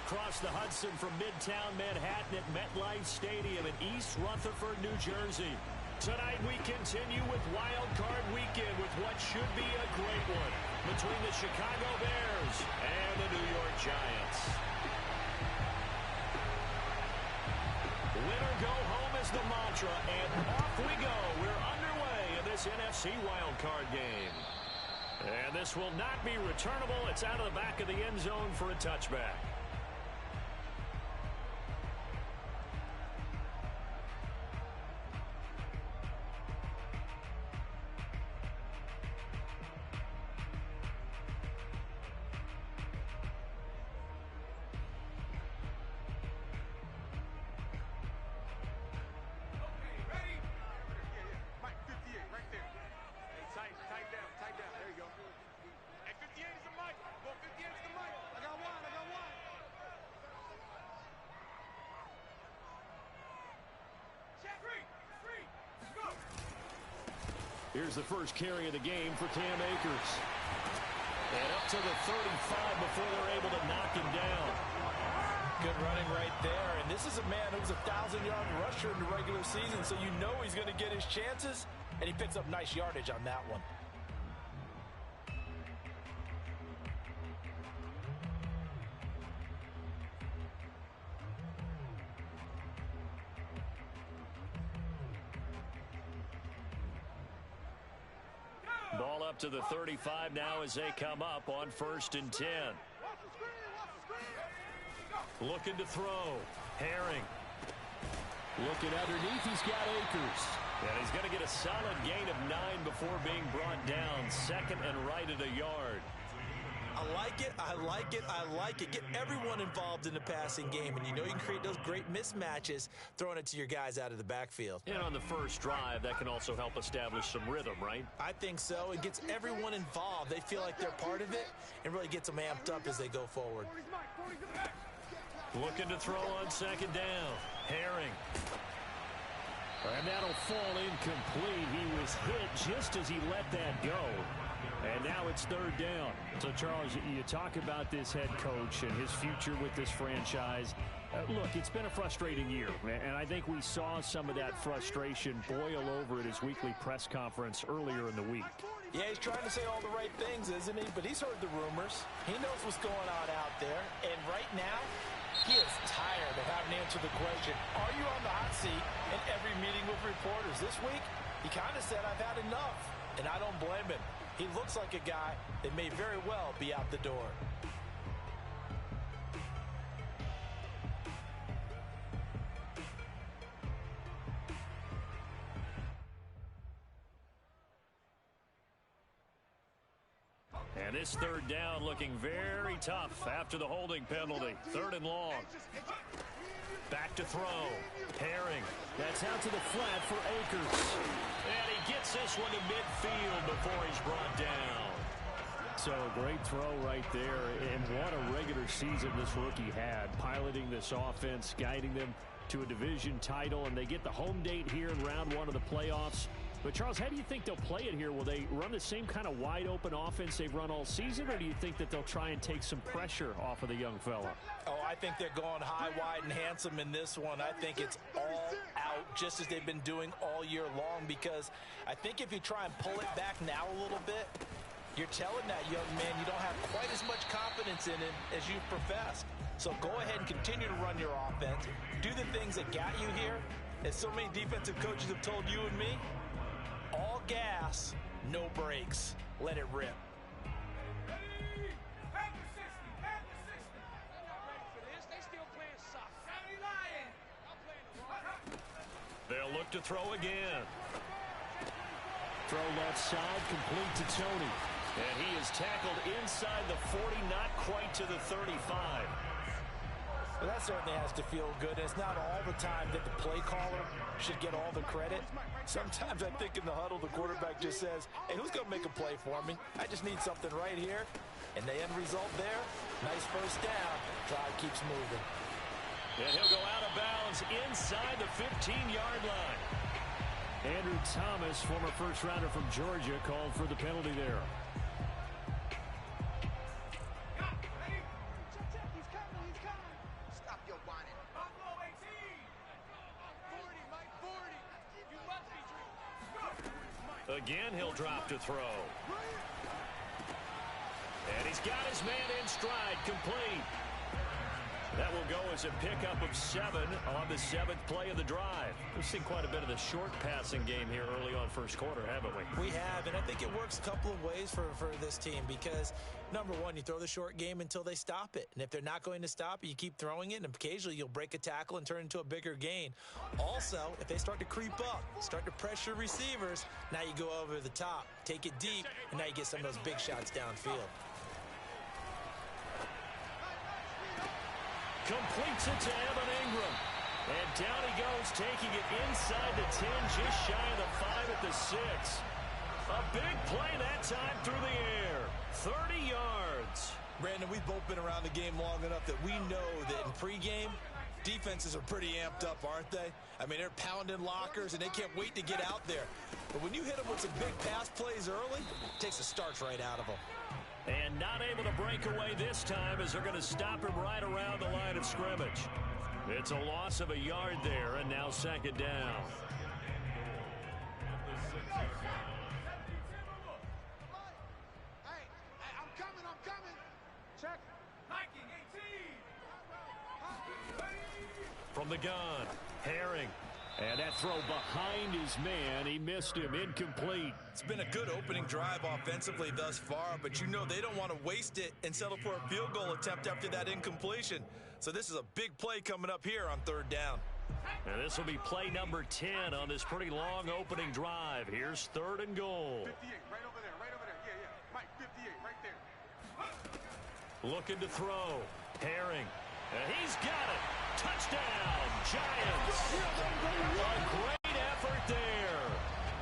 across the Hudson from Midtown Manhattan at MetLife Stadium in East Rutherford, New Jersey. Tonight we continue with Wildcard Weekend with what should be a great one between the Chicago Bears and the New York Giants. Winner go home is the mantra, and off we go. We're underway in this NFC Wildcard game. And this will not be returnable. It's out of the back of the end zone for a touchback. Here's the first carry of the game for Cam Akers. And up to the 35 before they're able to knock him down. Good running right there. And this is a man who's a 1,000-yard rusher in the regular season, so you know he's going to get his chances, and he picks up nice yardage on that one. Ball up to the 35 now as they come up on 1st and 10. Looking to throw. Herring. Looking underneath, he's got Akers. And he's going to get a solid gain of 9 before being brought down. 2nd and right at a yard. I like it, I like it, I like it. Get everyone involved in the passing game, and you know you can create those great mismatches throwing it to your guys out of the backfield. And on the first drive, that can also help establish some rhythm, right? I think so. It gets everyone involved. They feel like they're part of it and really gets them amped up as they go forward. Looking to throw on 2nd down. Herring. And that'll fall incomplete. He was hit just as he let that go. And now it's 3rd down. So, Charles, you talk about this head coach and his future with this franchise. Look, it's been a frustrating year, and I think we saw some of that frustration boil over at his weekly press conference earlier in the week. Yeah, he's trying to say all the right things, isn't he? But he's heard the rumors. He knows what's going on out there. And right now, he is tired of having to answer the question, are you on the hot seat in every meeting with reporters? This week, he kind of said, I've had enough, and I don't blame him. He looks like a guy that may very well be out the door. And this 3rd down looking very tough after the holding penalty. 3rd and long. Back to throw. Herring. That's out to the flat for Akers. And he gets this one to midfield before he's brought down. So great throw right there. And what a regular season this rookie had. Piloting this offense, guiding them to a division title. And they get the home date here in round 1 of the playoffs. But, Charles, how do you think they'll play it here? Will they run the same kind of wide-open offense they've run all season, or do you think that they'll try and take some pressure off of the young fella? Oh, I think they're going high, wide, and handsome in this one. I think it's all out, just as they've been doing all year long, because I think if you try and pull it back now a little bit, you're telling that young man you don't have quite as much confidence in him as you've professed. So go ahead and continue to run your offense. Do the things that got you here. As so many defensive coaches have told you and me, all gas, no brakes. Let it rip. They'll look to throw again. Throw left side, complete to Tony. And he is tackled inside the 40, not quite to the 35. Well, that certainly has to feel good. It's not all the time that the play caller should get all the credit. Sometimes I think in the huddle, the quarterback just says, hey, who's going to make a play for me? I just need something right here. And the end result there, nice first down. Drive keeps moving. And he'll go out of bounds inside the 15-yard line. Andrew Thomas, former first-rounder from Georgia, called for the penalty there. Again, he'll drop to throw. And he's got his man in stride, complete. That will go as a pickup of 7 on the 7th play of the drive. We've seen quite a bit of the short passing game here early on first quarter, haven't we? We have, and I think it works a couple of ways for this team because, number one, you throw the short game until they stop it. And if they're not going to stop it, you keep throwing it, and occasionally you'll break a tackle and turn it into a bigger gain. Also, if they start to creep up, start to pressure receivers, now you go over the top, take it deep, and now you get some of those big shots downfield. Completes it to Evan Ingram. And down he goes, taking it inside the 10, just shy of the 5 at the 6. A big play that time through the air. 30 yards. Brandon, we've both been around the game long enough that we know that in pregame, defenses are pretty amped up, aren't they? I mean, they're pounding lockers, and they can't wait to get out there. But when you hit them with some big pass plays early, it takes the starch right out of them. And not able to break away this time as they're going to stop him right around the line of scrimmage. It's a loss of a yard there, and now second down. Hey, I'm coming. Check. Hiking 18. From the gun, Herring. And that throw behind his man, he missed him, incomplete. It's been a good opening drive offensively thus far, but you know they don't want to waste it and settle for a field goal attempt after that incompletion. So this is a big play coming up here on third down. And this will be play number 10 on this pretty long opening drive. Here's 3rd and goal. 58, right over there. Yeah. Mike, 58, right there. Looking to throw. Herring. And he's got it. Touchdown, Giants. A great effort there.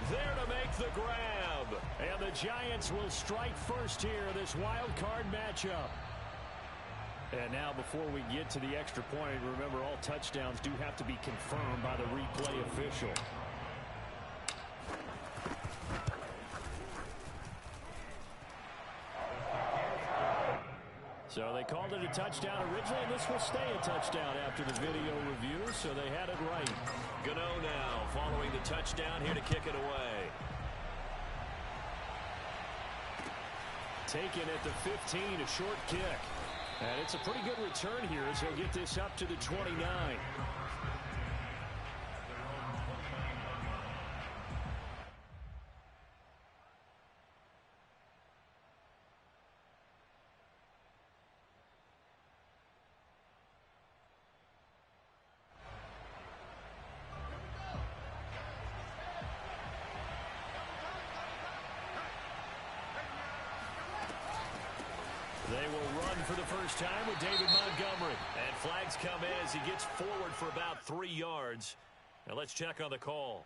There to make the grab. And the Giants will strike first here in this wild card matchup. And now before we get to the extra point, remember all touchdowns do have to be confirmed by the replay official. So they called it a touchdown originally, and this will stay a touchdown after the video review, so they had it right. Gano now following the touchdown here to kick it away. Taken at the 15, a short kick. And it's a pretty good return here as he'll get this up to the 29. They will run for the first time with David Montgomery. And flags come in as he gets forward for about 3 yards. Now let's check on the call.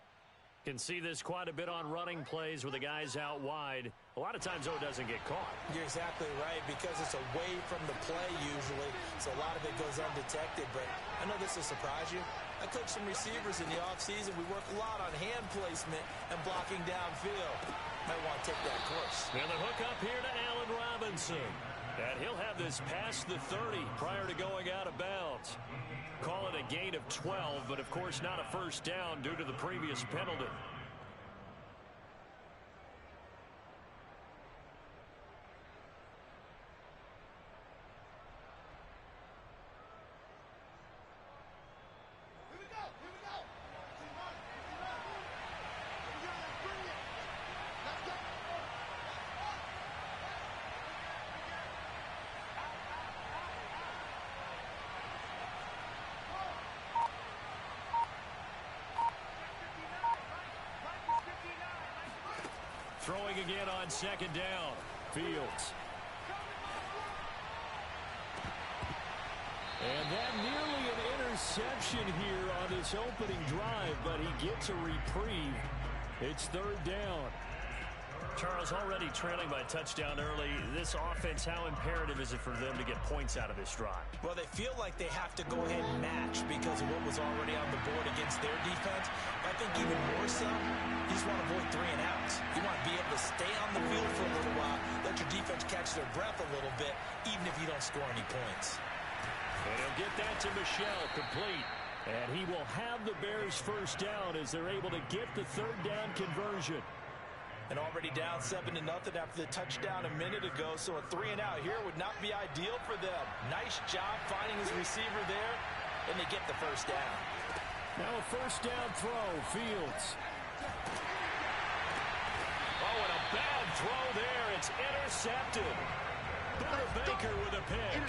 Can see this quite a bit on running plays with the guys out wide. A lot of times, though, it doesn't get caught. You're exactly right because it's away from the play usually, so a lot of it goes undetected. But I know this will surprise you. I coach some receivers in the offseason. We work a lot on hand placement and blocking downfield. Might want to take that course. And the hook up here to Allen Robinson. And he'll have this past the 30 prior to going out of bounds. Call it a gain of 12, but of course not a first down due to the previous penalty. Throwing again on second down. Fields. And that nearly an interception here on this opening drive, but he gets a reprieve. It's third down. Charles, already trailing by a touchdown early. This offense, how imperative is it for them to get points out of this drive? Well, they feel like they have to go ahead and match because of what was already on the board against their defense. But I think even more so, you just want to avoid 3 and outs. You want to be able to stay on the field for a little while, let your defense catch their breath a little bit, even if you don't score any points. And he'll get that to Michel, complete. And he will have the Bears first down as they're able to get the third down conversion. And already down 7-0 after the touchdown a minute ago, so a 3-and-out here would not be ideal for them. Nice job finding his receiver there, and they get the first down. Now a first down throw, Fields. Oh, and a bad throw there. It's intercepted. Buda Baker with a pick.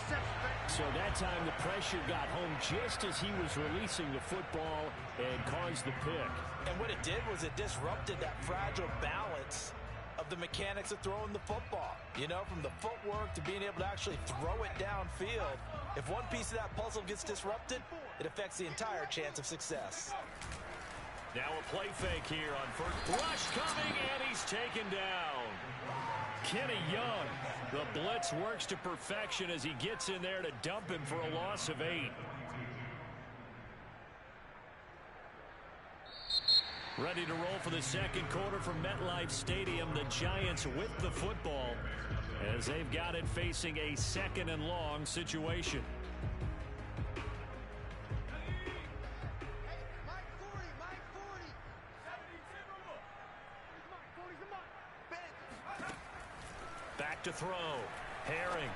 So that time the pressure got home just as he was releasing the football and caused the pick. And what it did was it disrupted that fragile balance of the mechanics of throwing the football. You know, from the footwork to being able to actually throw it downfield. If one piece of that puzzle gets disrupted, it affects the entire chance of success. Now a play fake here on first. Rush coming, and he's taken down. Kenny Young, the blitz works to perfection as he gets in there to dump him for a loss of 8. Ready to roll for the second quarter from MetLife Stadium. The Giants with the football as they've got it facing a 2nd and long situation. Back to throw. Herring.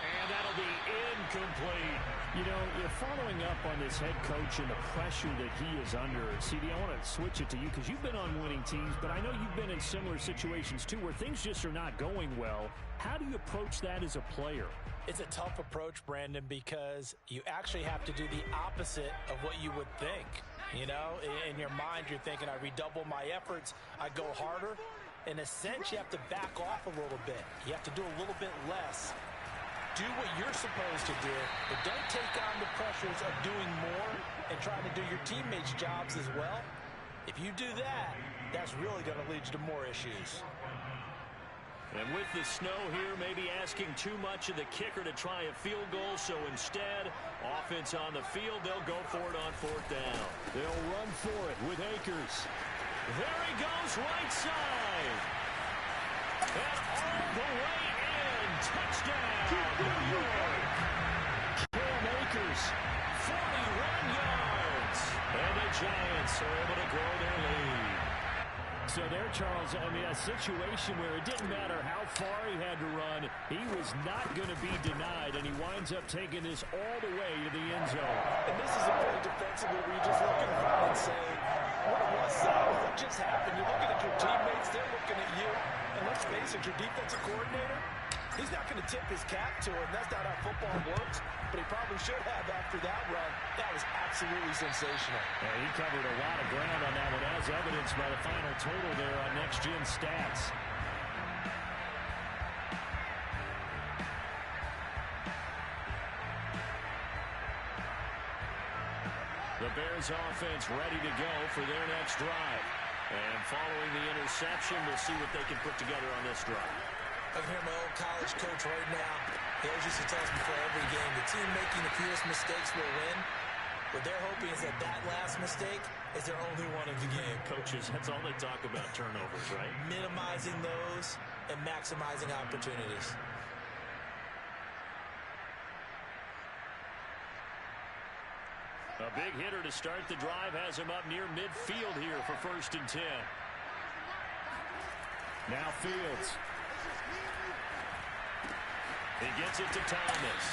And that'll be incomplete. You know, you're following up on this head coach and the pressure that he is under. CD, I want to switch it to you because you've been on winning teams, but I know you've been in similar situations too where things just are not going well. How do you approach that as a player? It's a tough approach, Brandon, because you actually have to do the opposite of what you would think. You know, in your mind, you're thinking, I redouble my efforts, I go harder. In a sense, you have to back off a little bit. You have to do a little bit less. Do what you're supposed to do, but don't take on the pressures of doing more and trying to do your teammates' jobs as well. If you do that, that's really going to lead you to more issues. And with the snow here, maybe asking too much of the kicker to try a field goal, so instead, offense on the field, they'll go for it on 4th down. They'll run for it with Akers. There he goes, right side. And all the way in. Touchdown, New York. Cam Akers, 41 yards. And the Giants are able to grow their lead. So there, Charles, I mean, a situation where it didn't matter how far he had to run, he was not going to be denied, and he winds up taking this all the way to the end zone. And this is a play defensively where you're just looking around and saying, what just happened? You're looking at your teammates, they're looking at you, and let's face it, your defensive coordinator, he's not going to tip his cap to it, and that's not how football works, but he probably should have after that run. That was absolutely sensational. Yeah, he covered a lot of ground on that one, as evidenced by the final total there on Next Gen Stats. The Bears offense ready to go for their next drive. And following the interception, we'll see what they can put together on this drive. I can hear my old college coach right now. He always used to tell us before every game, the team making the fewest mistakes will win. What they're hoping is that that last mistake is their only one of the game. Coaches, that's all they talk about, turnovers, right? Minimizing those and maximizing opportunities. A big hitter to start the drive has him up near midfield here for 1st and 10. Now Fields. He gets it to Thomas.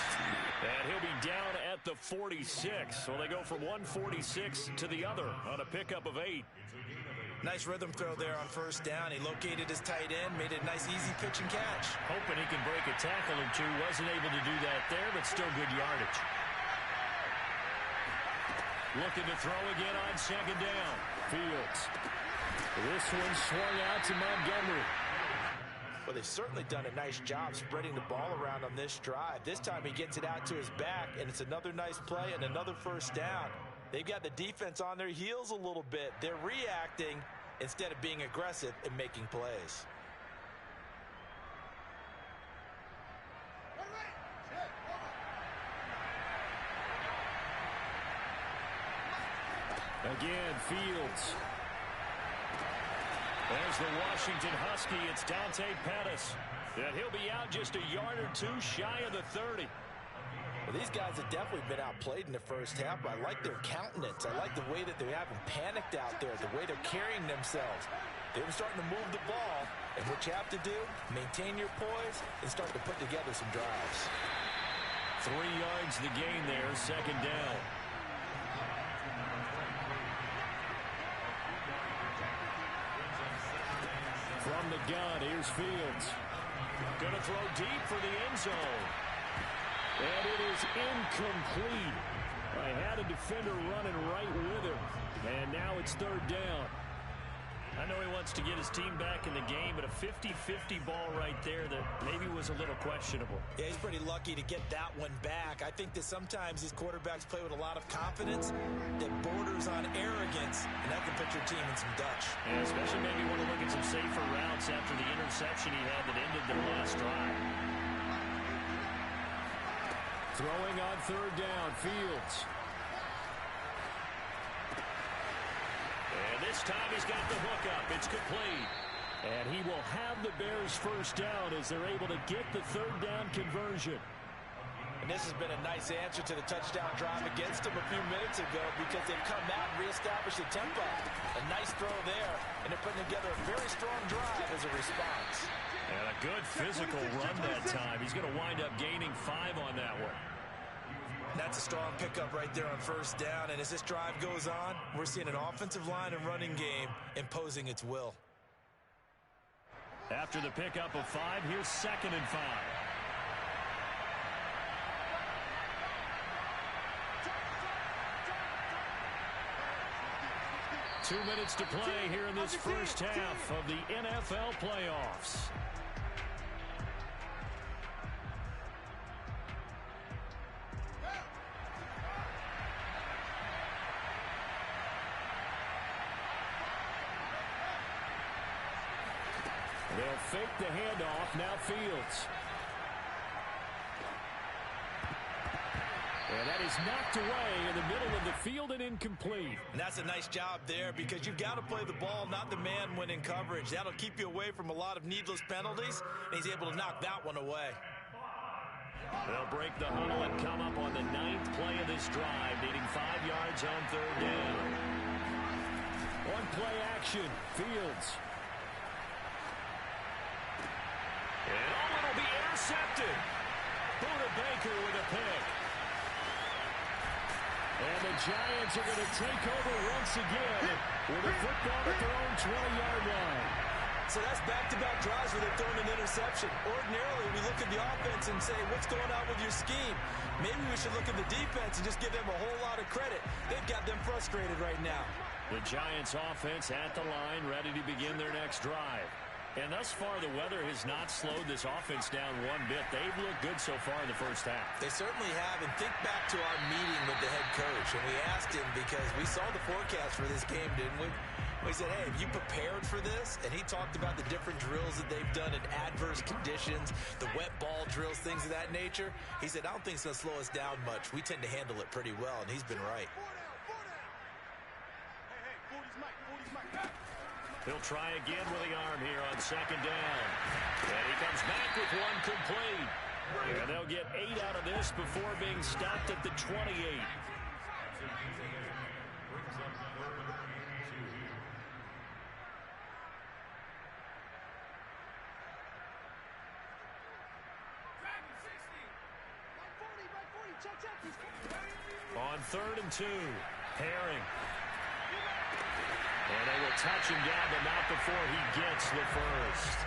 And he'll be down at the 46. So they go from 146 to the other on a pickup of 8. Nice rhythm throw there on 1st down. He located his tight end, made it a nice easy pitch and catch. Hoping he can break a tackle or two. Wasn't able to do that there, but still good yardage. Looking to throw again on 2nd down. Fields. This one swung out to Montgomery. Well, they've certainly done a nice job spreading the ball around on this drive. This time he gets it out to his back, and it's another nice play and another 1st down. They've got the defense on their heels a little bit. They're reacting instead of being aggressive and making plays. Again, Fields. There's the Washington Husky. It's Dante Pettis. And he'll be out just a yard or two shy of the 30. Well, these guys have definitely been outplayed in the 1st half, but I like their countenance. I like the way that they haven't panicked out there, the way they're carrying themselves. They were starting to move the ball, and what you have to do, maintain your poise and start to put together some drives. 3 yards the gain there, second down. From the gun, here's Fields. Going to throw deep for the end zone. And it is incomplete. I had a defender running right with him. And now it's third down. I know he wants to get his team back in the game, but a 50-50 ball right there that maybe was a little questionable. Yeah, he's pretty lucky to get that one back. I think that sometimes these quarterbacks play with a lot of confidence that borders on arrogance, and that can put your team in some Dutch. Yeah, especially maybe want to look at some safer routes after the interception he had that ended their last drive. Throwing on third down, Fields. And this time he's got the hook up. It's complete. And he will have the Bears first down as they're able to get the third down conversion. And this has been a nice answer to the touchdown drive against them a few minutes ago because they've come out and reestablished the tempo. A nice throw there, and they're putting together a very strong drive as a response. And a good physical run that time. He's going to wind up gaining 5 on that one. That's a strong pickup right there on first down. And as this drive goes on, we're seeing an offensive line and running game imposing its will. After the pickup of 5, here's 2nd and 5. 2 minutes to play here in this first half of the NFL playoffs. They'll fake the handoff. Now Fields. And that is knocked away in the middle of the field and incomplete. And that's a nice job there because you've got to play the ball, not the man when in coverage. That'll keep you away from a lot of needless penalties, and he's able to knock that one away. They'll break the huddle and come up on the 9th play of this drive, needing 5 yards on third down. One play action, Fields. And it'll be intercepted. Buda Baker with a pick. And the Giants are going to take over once again with a football at their own 20-yard line. So that's back-to-back drives where they've thrown an interception. Ordinarily, we look at the offense and say, what's going on with your scheme? Maybe we should look at the defense and just give them a whole lot of credit. They've got them frustrated right now. The Giants offense at the line, ready to begin their next drive. And thus far, the weather has not slowed this offense down one bit. They've looked good so far in the first half. They certainly have. And think back to our meeting with the head coach. And we asked him because we saw the forecast for this game, didn't we? We said, hey, have you prepared for this? And he talked about the different drills that they've done in adverse conditions, the wet ball drills, things of that nature. He said, I don't think it's going to slow us down much. We tend to handle it pretty well, and he's been right. He'll try again with the arm here on second down. And he comes back with one complete. And they'll get 8 out of this before being stopped at the 28. On 3rd and 2, Herring. And they will touch him down, but not before he gets the first.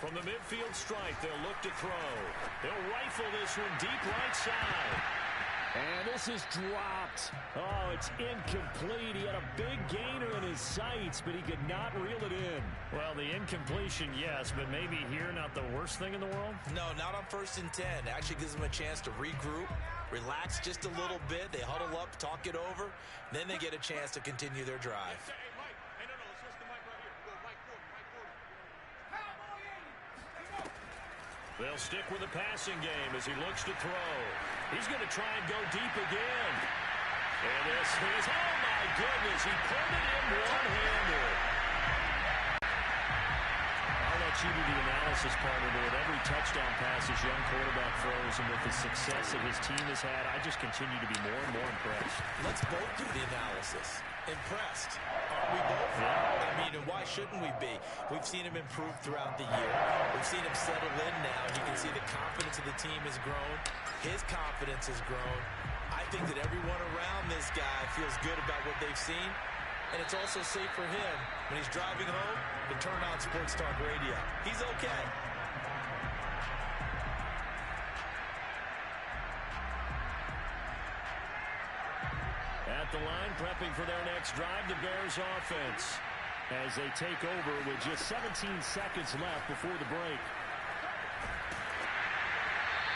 From the midfield stripe, they'll look to throw. They'll rifle this one deep right side. And this is dropped. Oh, it's incomplete. He had a big gainer in his sights, but he could not reel it in. Well, the incompletion, yes, but maybe here not the worst thing in the world? No, not on 1st and 10. Actually gives them a chance to regroup, relax just a little bit. They huddle up, talk it over. Then they get a chance to continue their drive. They'll stick with the passing game as he looks to throw. He's going to try and go deep again. And this is, oh my goodness, he pulled it in one-handed. I'll let you do the analysis part of it. Every touchdown pass his young quarterback throws, and with the success that his team has had, I just continue to be more and more impressed. Let's both do the analysis. Impressed. Aren't we both? Yeah. I mean, and why shouldn't we be? We've seen him improve throughout the year. We've seen him settle in now. You can see the confidence of the team has grown. His confidence has grown. I think that everyone around this guy feels good about what they've seen. And it's also safe for him when he's driving home to turn on Sports Talk Radio. He's okay. At the line, prepping for their next drive, the Bears offense, as they take over with just 17 seconds left before the break.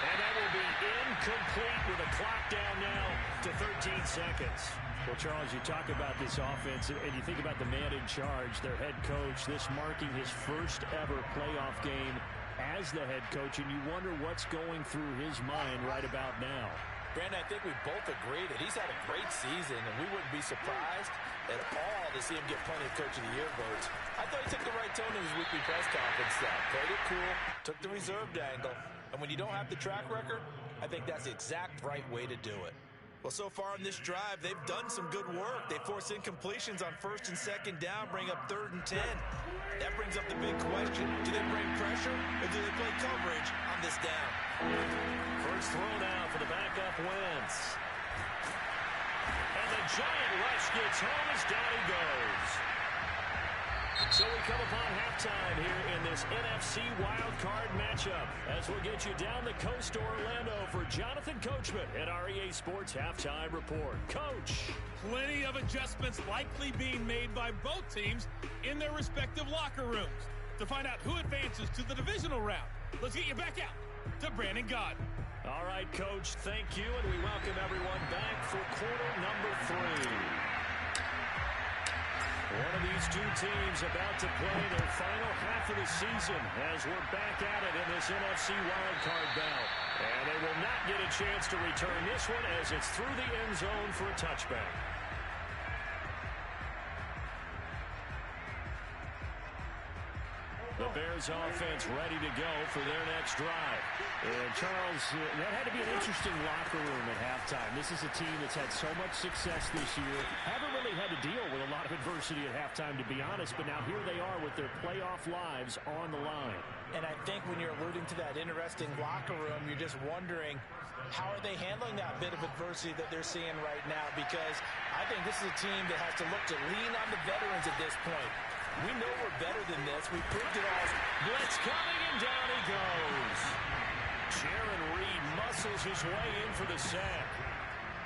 And that will be incomplete with a clock down now to 13 seconds. Well, Charles, you talk about this offense, and you think about the man in charge, their head coach, this marking his first ever playoff game as the head coach, and you wonder what's going through his mind right about now. Brandon, I think we both agree that he's had a great season, and we wouldn't be surprised at all to see him get plenty of Coach of the Year votes. I thought he took the right tone in his weekly press conference, though. Played it cool, took the reserved angle, and when you don't have the track record, I think that's the exact right way to do it. Well, so far in this drive, they've done some good work. They force incompletions on 1st and 2nd down, bring up 3rd and 10. That brings up the big question. Do they bring pressure, or do they play coverage on this down? First throw now for the backup Wentz. And the giant rush gets home as down he goes. So we come upon halftime here in this NFC Wildcard matchup as we'll get you down the coast to Orlando for Jonathan Coachman at our EA Sports Halftime Report. Coach. Plenty of adjustments likely being made by both teams in their respective locker rooms. To find out who advances to the divisional round, let's get you back out to Brandon Gaudin. All right, Coach, thank you, and we welcome everyone back for quarter number 3. One of these two teams about to play their final half of the season as we're back at it in this NFC wildcard bout. And they will not get a chance to return this one as it's through the end zone for a touchback. The Bears offense ready to go for their next drive. And Charles, that had to be an interesting locker room at halftime. This is a team that's had so much success this year. Haven't really had to deal with a lot of adversity at halftime, to be honest. But now here they are with their playoff lives on the line. And I think when you're alluding to that interesting locker room, you're just wondering, how are they handling that bit of adversity that they're seeing right now? Because I think this is a team that has to look to lean on the veterans at this point. We know we're better than this. We proved it all. Blitz coming, and down he goes. Jaron Reed muscles his way in for the sack.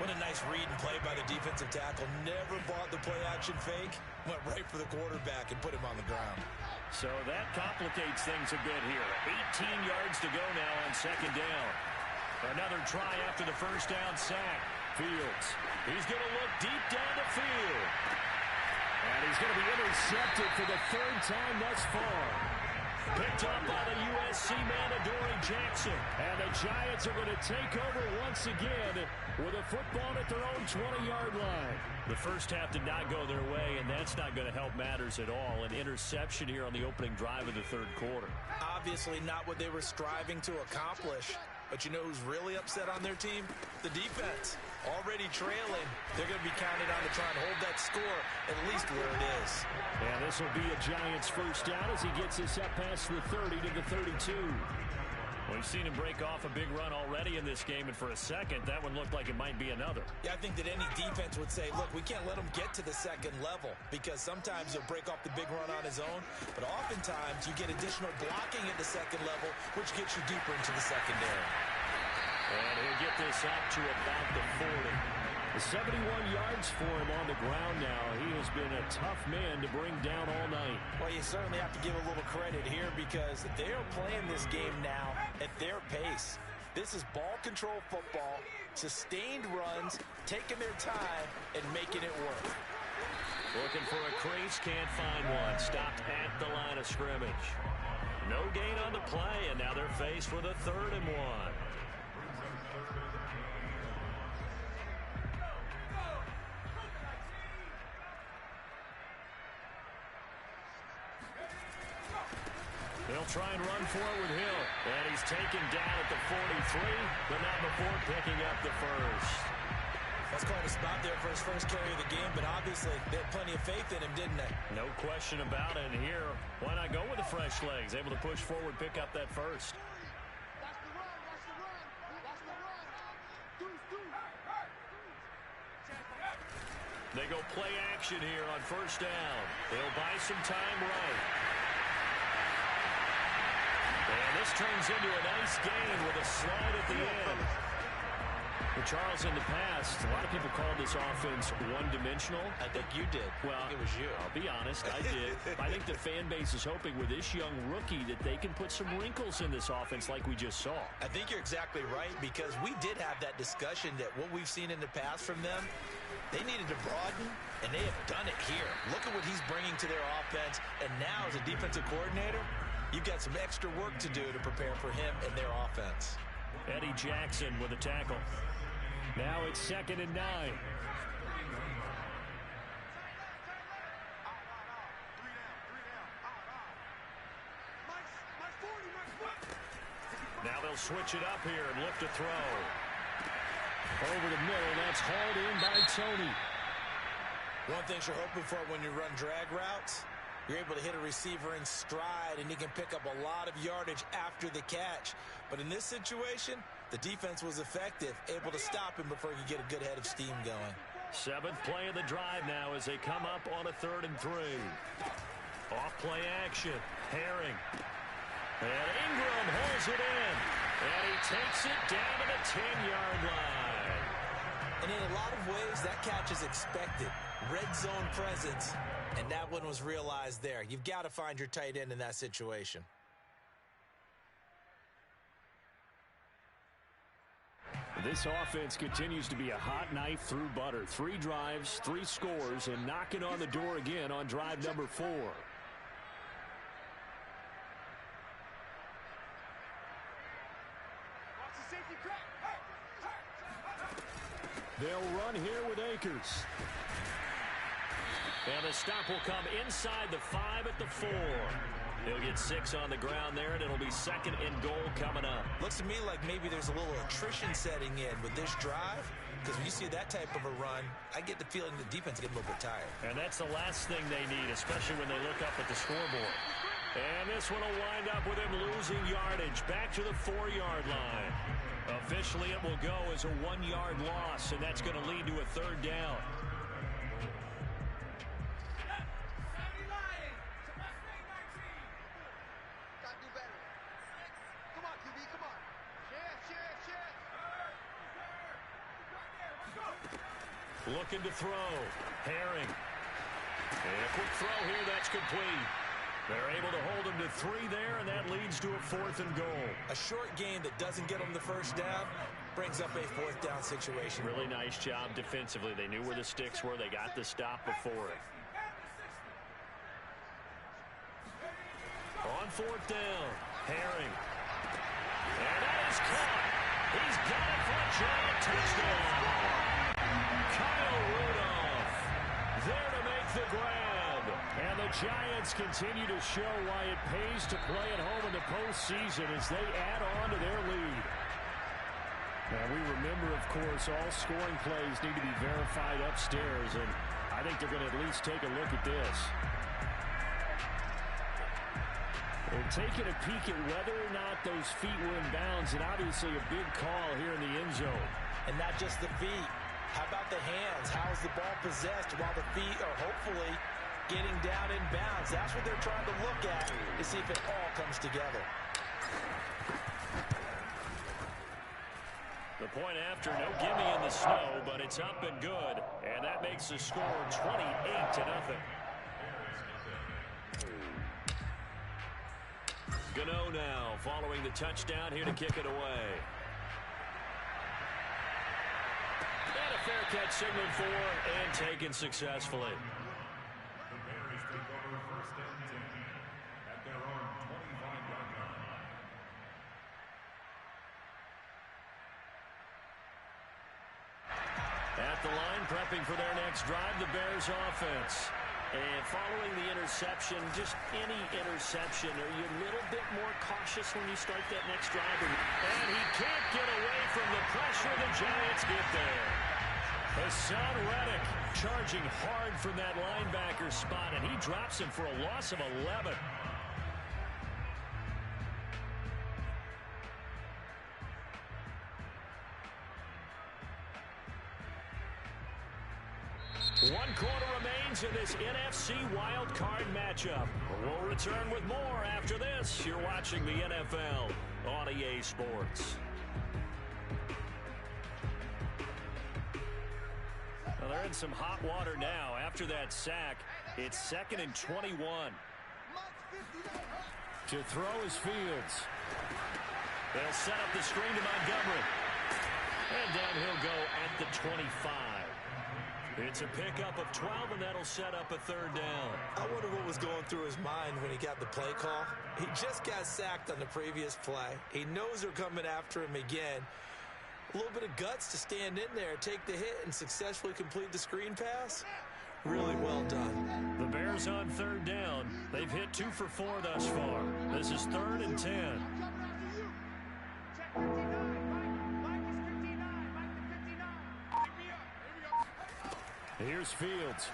What a nice read and play by the defensive tackle. Never bought the play-action fake. Went right for the quarterback and put him on the ground. So that complicates things a bit here. 18 yards to go now on 2nd down. Another try after the first down sack. Fields. He's going to look deep down the field. And he's going to be intercepted for the 3rd time thus far. Picked up by the USC man, Adoree Jackson. And the Giants are going to take over once again with a football at their own 20-yard line. The first half did not go their way, and that's not going to help matters at all. An interception here on the opening drive of the 3rd quarter. Obviously not what they were striving to accomplish. But you know who's really upset on their team? The defense. Already trailing. They're going to be counted on to try and hold that score at least where it is. And this will be a Giants first down as he gets this up past the 30 to the 32. We've seen him break off a big run already in this game, and for a second, that one looked like it might be another. Yeah, I think that any defense would say, look, we can't let him get to the 2nd level, because sometimes he'll break off the big run on his own, but oftentimes you get additional blocking at the 2nd level, which gets you deeper into the secondary. And he'll get this up to about the 40. 71 yards for him on the ground now. He has been a tough man to bring down all night. Well, you certainly have to give a little credit here because they're playing this game now at their pace. This is ball control football, sustained runs, taking their time, and making it work. Looking for a crease, can't find one. Stopped at the line of scrimmage. No gain on the play, and now they're faced with a 3rd and 1. They'll try and run for it with Hill. And he's taken down at the 43, but not before picking up the first. That's quite a spot there for his first carry of the game, but obviously they had plenty of faith in him, didn't they? No question about it. And here, why not go with the fresh legs? Able to push forward, pick up that first. They go play action here on first down. They'll buy some time right. And this turns into a nice gain with a slide at the end. Well, Charles, in the past, a lot of people called this offense one-dimensional. I think you did. Well, I think it was you. I'll be honest, I did. I think the fan base is hoping with this young rookie that they can put some wrinkles in this offense like we just saw. I think you're exactly right, because we did have that discussion that what we've seen in the past from them, they needed to broaden, and they have done it here. Look at what he's bringing to their offense, and now as a defensive coordinator, you've got some extra work to do to prepare for him and their offense. Eddie Jackson with a tackle. Now it's 2nd and 9. Now they'll switch it up here and look to throw. Over the middle, that's hauled in by Tony. One thing you're hoping for when you run drag routes, you're able to hit a receiver in stride, and he can pick up a lot of yardage after the catch. But in this situation, the defense was effective, able to stop him before he could get a good head of steam going. 7th play of the drive now as they come up on a 3rd and 3. Off play action. Herring. And Ingram holds it in. And he takes it down to the 10-yard line. And in a lot of ways, that catch is expected. Red zone presence, and that one was realized there. You've got to find your tight end in that situation. This offense continues to be a hot knife through butter. 3 drives, 3 scores, and knocking on the door again on drive number 4. They'll run here with Akers. And the stop will come inside the 5 at the 4. He'll get 6 on the ground there, and it'll be 2nd and goal coming up. Looks to me like maybe there's a little attrition setting in with this drive, because when you see that type of a run, I get the feeling the defense gets a little bit tired. And that's the last thing they need, especially when they look up at the scoreboard. And this one will wind up with him losing yardage back to the 4-yard line. Officially, it will go as a 1-yard loss, and that's going to lead to a 3rd down. Looking to throw. Herring. And a quick throw here, that's complete. They're able to hold him to 3 there, and that leads to a 4th and goal. A short game that doesn't get them the first down brings up a 4th down situation. Really nice job defensively. They knew where the sticks were. They got the stop before it. On 4th down, Herring. And that is caught. He's got it for a giant touchdown. Kyle Rudolph there to make the grab. And the Giants continue to show why it pays to play at home in the postseason as they add on to their lead. Now we remember, of course, all scoring plays need to be verified upstairs, and I think they're going to at least take a look at this. They're taking a peek at whether or not those feet were in bounds, and obviously a big call here in the end zone. And not just the feet. How about the hands? How is the ball possessed while the feet are hopefully getting down in bounds? That's what they're trying to look at to see if it all comes together. The point after, no gimme in the snow, but it's up and good. And that makes the score 28-0. Gano now following the touchdown here to kick it away. And a fair catch signaled for and taken successfully. The Bears take over 1st and 10 at their own 25-yard line. At the line, prepping for their next drive, the Bears offense. And following the interception, just any interception, are you a little bit more cautious when you start that next drive? And he can't get away from the pressure. The Giants get there. Hassan Reddick charging hard from that linebacker spot, and he drops him for a loss of 11. One quarter remains in this NFC Wildcard matchup. We'll return with more after this. You're watching the NFL on EA Sports. Well, they're in some hot water now. After that sack, it's 2nd and 21. To throw is Fields. They'll set up the screen to Montgomery. And down he'll go at the 25. It's a pickup of 12, and that'll set up a 3rd down. I wonder what was going through his mind when he got the play call. He just got sacked on the previous play. He knows they're coming after him again. A little bit of guts to stand in there, take the hit, and successfully complete the screen pass. Really well done. The Bears on 3rd down. They've hit 2 for 4 thus far. This is 3rd and 10. Here's Fields.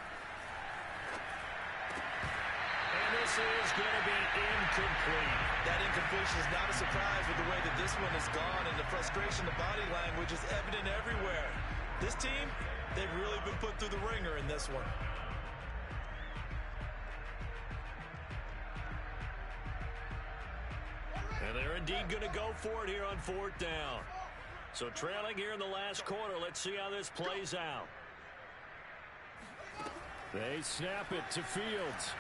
And this is going to be incomplete. That incompletion is not a surprise with the way that this one has gone, and the frustration, the body language is evident everywhere. This team, they've really been put through the ringer in this one. And they're indeed going to go for it here on 4th down. So trailing here in the last quarter, let's see how this plays out. They snap it to Fields.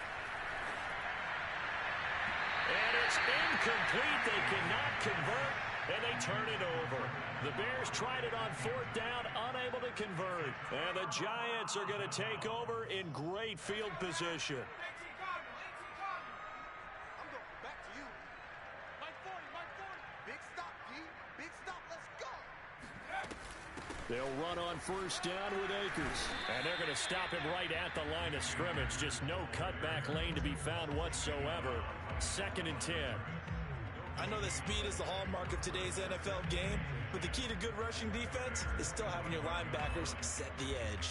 And it's incomplete. They cannot convert, and they turn it over. The Bears tried it on 4th down, unable to convert. And the Giants are going to take over in great field position. They'll run on 1st down with Akers. And they're going to stop him right at the line of scrimmage. Just no cutback lane to be found whatsoever. 2nd and 10. I know that speed is the hallmark of today's NFL game, but the key to good rushing defense is still having your linebackers set the edge.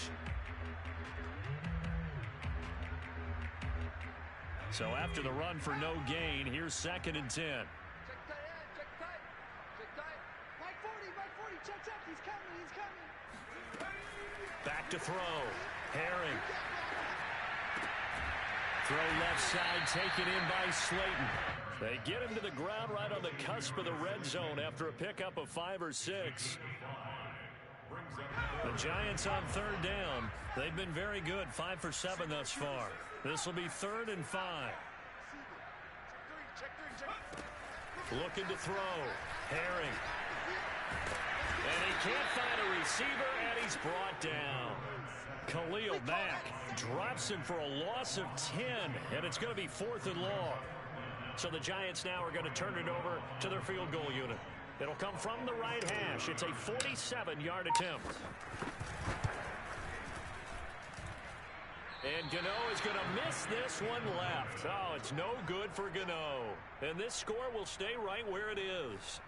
So after the run for no gain, here's 2nd and 10. Back to throw. Herring. Throw left side, taken in by Slayton. They get him to the ground right on the cusp of the red zone after a pickup of 5 or 6. The Giants on 3rd down. They've been very good, 5 for 7 thus far. This will be 3rd and 5. Looking to throw. Herring. And he can't find a receiver, and he's brought down. Khalil Mack drops him for a loss of 10, and it's going to be 4th and long. So the Giants now are going to turn it over to their field goal unit. It'll come from the right hash. It's a 47-yard attempt. And Gano is going to miss this one left. Oh, it's no good for Gano. And this score will stay right where it is.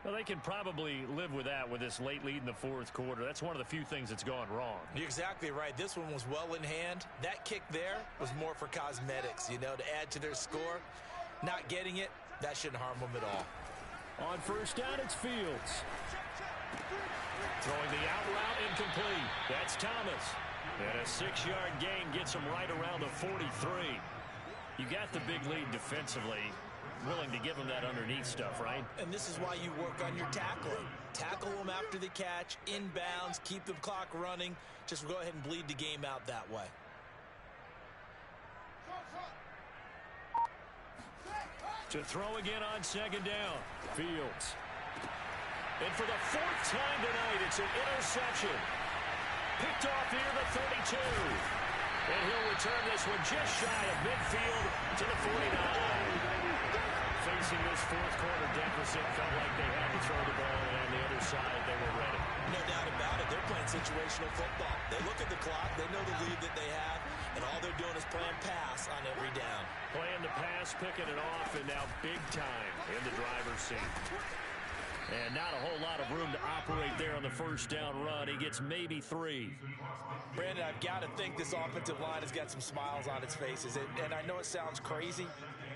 Well, they can probably live with that with this late lead in the 4th quarter. That's one of the few things that's gone wrong. You're exactly right. This one was well in hand. That kick there was more for cosmetics, you know, to add to their score. Not getting it, that shouldn't harm them at all. On 1st down, it's Fields. Throwing the out route incomplete. That's Thomas. And a 6-yard gain gets him right around the 43. You got the big lead defensively. Willing to give them that underneath stuff, right? And this is why you work on your tackling. Tackle them after the catch, inbounds, keep the clock running. Just go ahead and bleed the game out that way. To throw again on 2nd down. Fields. And for the 4th time tonight, it's an interception. Picked off near the 32. And he'll return this one just shy of midfield to the 49. Facing this 4th quarter deficit, felt like they had to throw the ball, and on the other side, they were ready. No doubt about it. They're playing situational football. They look at the clock. They know the lead that they have, and all they're doing is playing pass on every down. Playing the pass, picking it off, and now big time in the driver's seat. And not a whole lot of room to operate there on the first down run. He gets maybe 3. Brandon, I've got to think this offensive line has got some smiles on its faces. And I know it sounds crazy,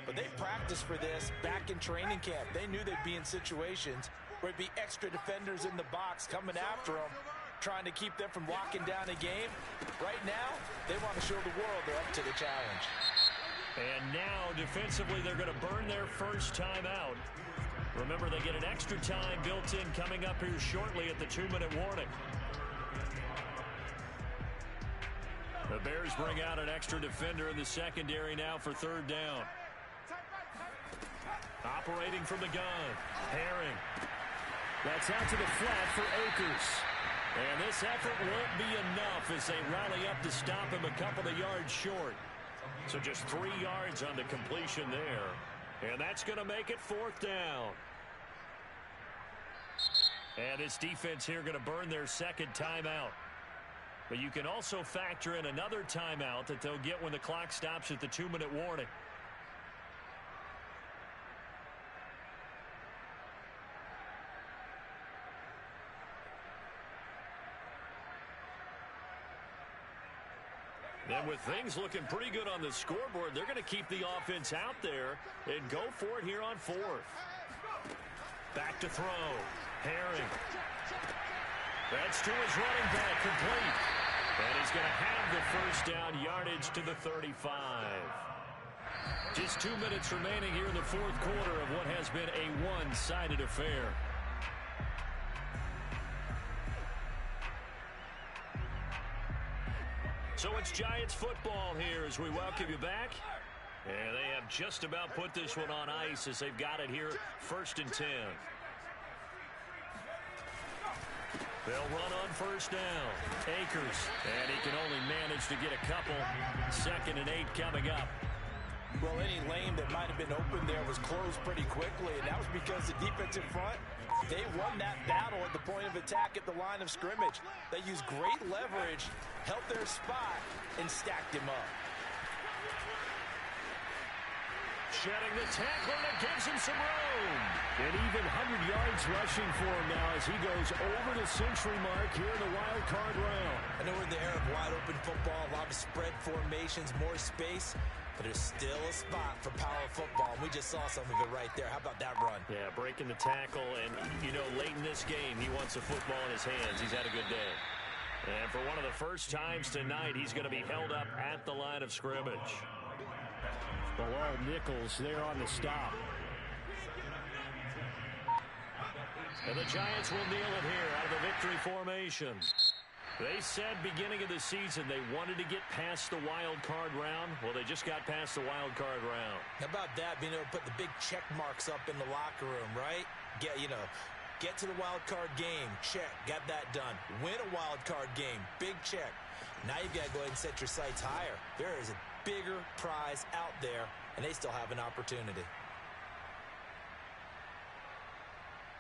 but they practiced for this back in training camp. They knew they'd be in situations where it'd be extra defenders in the box coming after them, trying to keep them from locking down a game. Right now, they want to show the world they're up to the challenge. And now, defensively, they're going to burn their first time out. Remember, they get an extra time built in coming up here shortly at the 2-minute warning. The Bears bring out an extra defender in the secondary now for 3rd down. Operating from the gun. Herring. That's out to the flat for Akers. And this effort won't be enough as they rally up to stop him a couple of yards short. So just 3 yards on the completion there. And that's going to make it 4th down. And this defense here going to burn their second timeout. But you can also factor in another timeout that they'll get when the clock stops at the 2-minute warning. And with things looking pretty good on the scoreboard, they're going to keep the offense out there and go for it here on 4th. Back to throw. Herring. That's to his running back, complete. And he's going to have the first down, yardage to the 35. Just 2 minutes remaining here in the 4th quarter of what has been a one-sided affair. So it's Giants football here as we welcome you back. And they have just about put this one on ice as they've got it here 1st and 10. They'll run on first down. Akers. And he can only manage to get a couple. 2nd and 8 coming up. Well, any lane that might have been open there was closed pretty quickly, and that was because the defensive front, they won that battle at the point of attack at the line of scrimmage. They used great leverage, held their spot, and stacked him up. Shedding the tackle, and it gives him some room. And even 100 yards rushing for him now as he goes over the century mark here in the wild card round. I know we're in the era of wide open football, a lot of spread formations, more space, but there's still a spot for power football. We just saw some of it right there. How about that run? Yeah, breaking the tackle, and, you know, late in this game, he wants a football in his hands. He's had a good day. And for one of the first times tonight, he's going to be held up at the line of scrimmage. Bilal Nichols there on the stop. And the Giants will kneel it here out of the victory formation. They said beginning of the season they wanted to get past the wild card round. Well, they just got past the wild card round. How about that, being able to put the big check marks up in the locker room, right? Get to the wild card game, check, got that done. Win a wild card game, big check. Now you've got to go ahead and set your sights higher. There is a bigger prize out there, and they still have an opportunity.